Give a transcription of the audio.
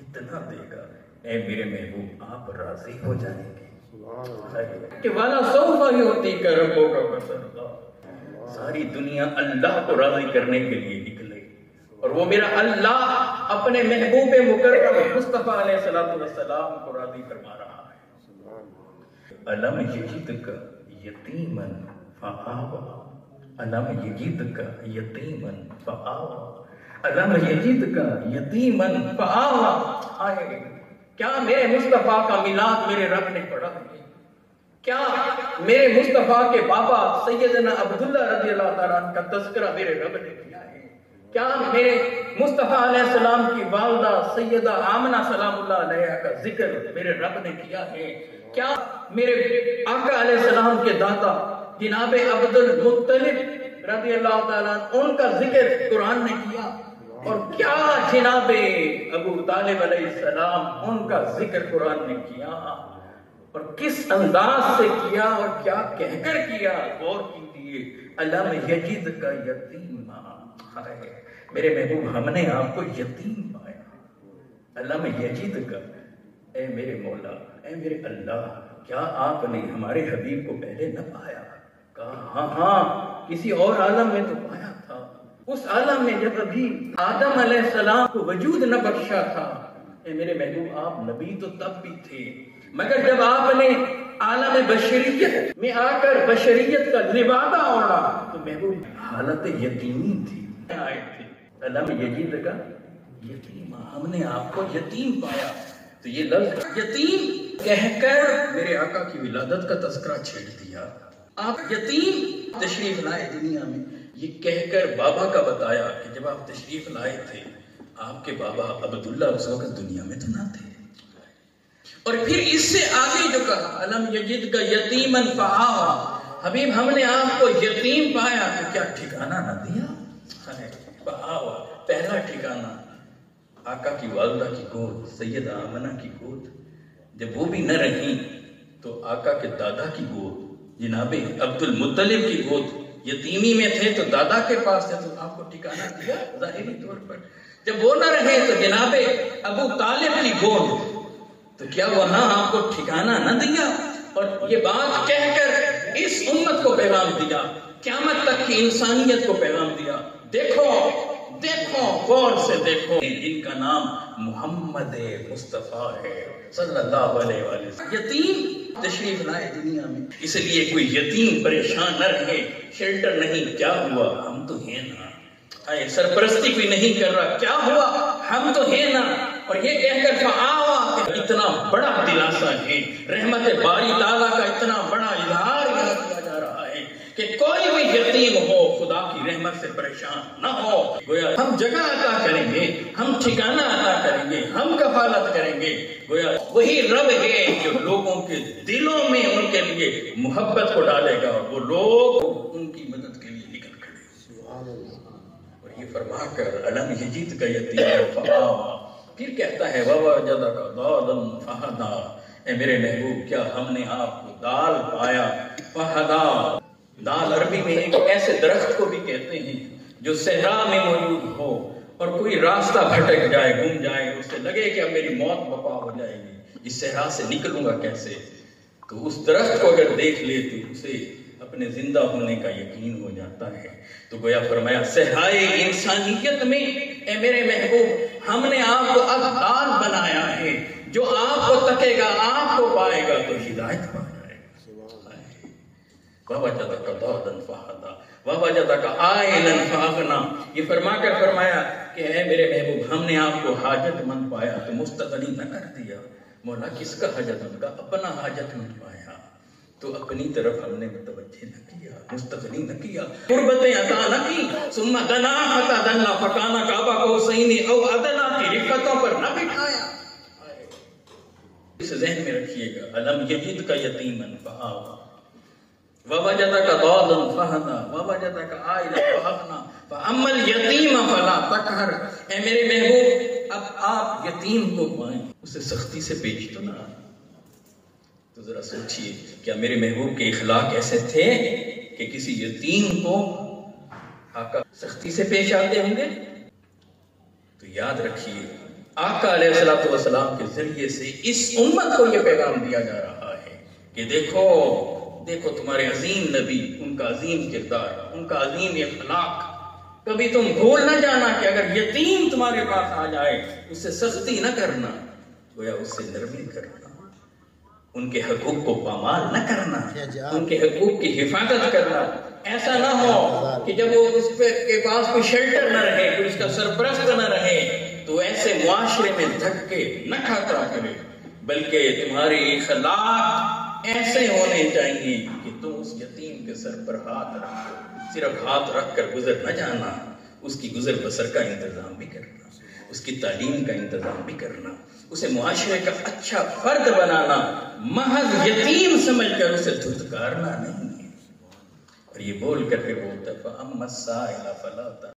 اتنا دے گا، اے میرے محبوب آپ راضی ہو جائیں گے کہ والا سوف یعطیک ربک فترضی، ساری دنیا اللہ کو راضی کرنے کے لیے نکلے اور وہ میرا اللہ اپنے محبوب مکرم مصطفیٰ علیہ السلام کو راضی فرما رہا ہے۔ الم یجدک یتیما فآوی، الم یجدک یتیما فآوی، الم یجدک یتیما فآوی۔ کیا میرے مصطفیٰ کا میلاد میرے رب نے پڑھا ہے؟ کیا میرے مصطفیٰ کے بابا سیدنا عبداللہ رضی اللہ تعالیٰ عنہ کا تذکرہ میرے رب نے کیا ہے؟ کیا میرے مصطفیٰ علیہ السلام کی والدہ سیدہ آمنہ سلام اللہ علیہ کا ذکر میرے رب نے کیا ہے؟ کیا میرے آقا علیہ السلام کے دادا جناب عبد المطلب رضی اللہ تعالیٰ عنہ ان کا ذکر قرآن نے کیا؟ اور کیا جناب ابو طالب علیہ السلام ان کا ذکر قرآن نے کیا؟ اور کس انداز سے کیا اور کیا کہہ کر کیا؟ غور کیجیے۔ الم یجدک یتیما، میرے محبوب ہم نے آپ کو یتیم پایا۔ الم یجدک، اے میرے مولا، اے میرے اللہ، کیا آپ نے ہمارے حبیب کو پہلے نہ پایا؟ کہا ہاں کسی اور عالم میں تو پایا تھا، اس عالم میں جب ابھی آدم علیہ السلام کو وجود نہ بخشا تھا۔ اے میرے محبوب آپ نبی تو تب بھی تھے، مگر جب آپ نے عالم بشریت میں آ کر بشریت کا لبادہ اوڑھا تو محبوب حالت یتیمی تھی، آئے تھے۔ الم یجدک یتیما، ہم نے آپ کو یتیم پایا۔ تو یہ لفظ یتیم کہہ کر میرے آقا کی ولادت کا تذکرہ چھیڑ دیا۔ آپ یتیم تشریف لائے دنیا میں، یہ کہہ کر بابا کا بتایا کہ جب آپ تشریف لائے تھے آپ کے بابا عبداللہ اس وقت دنیا میں تو نہ تھے۔ اور پھر اس سے آگے جو کہا الم یجدک یتیما فآوی، حبیب ہم نے آپ کو یتیم پایا تو کیا ٹھکانہ نہ دیا؟ فآوی، پہلا ٹھکانہ آقا کی والدہ کی گود، سیدہ آمنہ کی گود، جب وہ بھی نہ رہیں تو آقا کے دادا کی گود، جناب عبد المطلب کی گود، یتیمی میں تھے تو دادا کے پاس تھے تو آپ کو ٹھکانہ دیا ظاہری طور پر۔ جب وہ نہ رہے تو جناب ابو طالب کی گود، تو کیا وہاں آپ کو ٹھکانہ نہ دیا؟ اور یہ بات کہہ کر اس امت کو پیغام دیا، قیامت تک کی انسانیت کو پیغام دیا، دیکھو دیکھو غور سے دیکھو، جن کا نام محمد مصطفیٰ ہے صلی اللہ علیہ وسلم، یتیم تشریف لائے دنیا میں۔ اس لیے کوئی یتیم پریشان نہ رہے، شیلٹر نہیں، کیا ہوا ہم تو ہیں نا، سرپرستی کوئی نہیں کر رہا، کیا ہوا ہم تو ہیں نا۔ اور یہ کہہ کر فآوی کہ اتنا بڑا دلاسا ہے، رحمت باری تعالیٰ کا اتنا بڑا اظہار یہاں کیا جا رہا ہے کہ کوئی بھی یتیم ہو خدا کی رحمت سے پریشان نہ ہو۔ گویا ہم جگہ عطا کریں گے، ہم ٹھکانہ عطا کریں گے، ہم کفالت کریں گے۔ گویا وہی رب ہے جو لوگوں کے دلوں میں ان کے لیے محبت کو ڈالے گا اور وہ لوگ ان کی مدد کے لیے نکل کھڑے۔ اور یہ فرما کر الم یجدک یتیما فآوی، پھر کہتا ہے ووجدک ضالا فہدی، اے میرے محبوب کیا ہم نے آپ کو دال پایا، فہدی، دال عربی میں ایک ایسے درخت کو بھی کہتے ہیں جو صحرا میں موجود ہو اور کوئی راستہ بھٹک جائے، گم جائے، اس سے لگے کہ اب میری موت بپا ہو جائے گی، اس صحرا سے نکلوں گا کیسے، تو اس درخت کو اگر دیکھ لے تو اسے اپنے زندہ ہونے کا یقین ہو جاتا ہے۔ تو گویا فرمایا صحرائے انسانیت میں اے میرے محبوب ہم نے آپ کو اب دال بنایا ہے، جو آپ کو تکے گا، آپ کو پائے گا تو ہدایت پا جائے گا۔ ووجدک ضالا فہدی ووجدک عائلا فاغنی، یہ فرما کر فرمایا کہ اے میرے محبوب ہم نے آپ کو حاجت مند پایا تو مستغنی نہ کر دیا۔ مولا کس کا حاجت مند کا؟ اپنا حاجت مند پایا تو اپنی طرف ہم نے متوجہ نہ کیا، مستغنی نہ کیا، قربتیں عطا نہ کی، ثم دنا فتدلی فکان قاب قوسین او ادنی کی رفتوں پر نہ بٹھایا۔ اسے ذہن میں رکھیے گا، الم یجدک یتیما فآوی ووجدک ضالا فہدی ووجدک عائلا فاغنی فاما الیتیم فلا تقہر، اے میرے محبوب اب آپ یتیم کو پائیں اسے سختی سے پیش تو نہ آئے۔ تو ذرا سوچئے کیا میرے محبوب کے اخلاق ایسے تھے کہ کسی یتیم کو آقا سختی سے پیش آتے ہوں گے؟ تو یاد رکھیے آقا علیہ الصلوۃ والسلام کے ذریعے سے اس امت کو یہ پیغام دیا جا رہا ہے کہ دیکھو دیکھو تمہارے عظیم نبی، ان کا عظیم کردار، ان کا عظیم اخلاق، کبھی تم بھول نہ جانا کہ اگر یتیم تمہارے پاس آ جائے اس سے سختی نہ کرنا، گویا اس سے نرمی کرنا، ان کے حقوق کو پامال نہ کرنا، ان کے حقوق کی حفاظت کرنا۔ ایسا نہ ہو کہ جب وہ اس کے پاس کوئی شیلٹر نہ رہے، کوئی اس کا سرپرست نہ رہے، تو ایسے معاشرے میں دھکے نہ کھاتا کرے، بلکہ تمہارے اخلاق ایسے ہونے چاہیے کہ تم اس یتیم کے سر پر ہاتھ رکھو، صرف ہاتھ رکھ کر گزر نہ جانا، اس کی گزر بسر کا انتظام بھی کرنا، اس کی تعلیم کا انتظام بھی کرنا، اسے معاشرے کا اچھا فرد بنانا، محض یتیم سمجھ کر اسے دھتکارنا نہیں ہے۔ اور یہ بول کر کے بولتا فَأَمَّا السَّائِلَ فَلَا تَنْهَرْ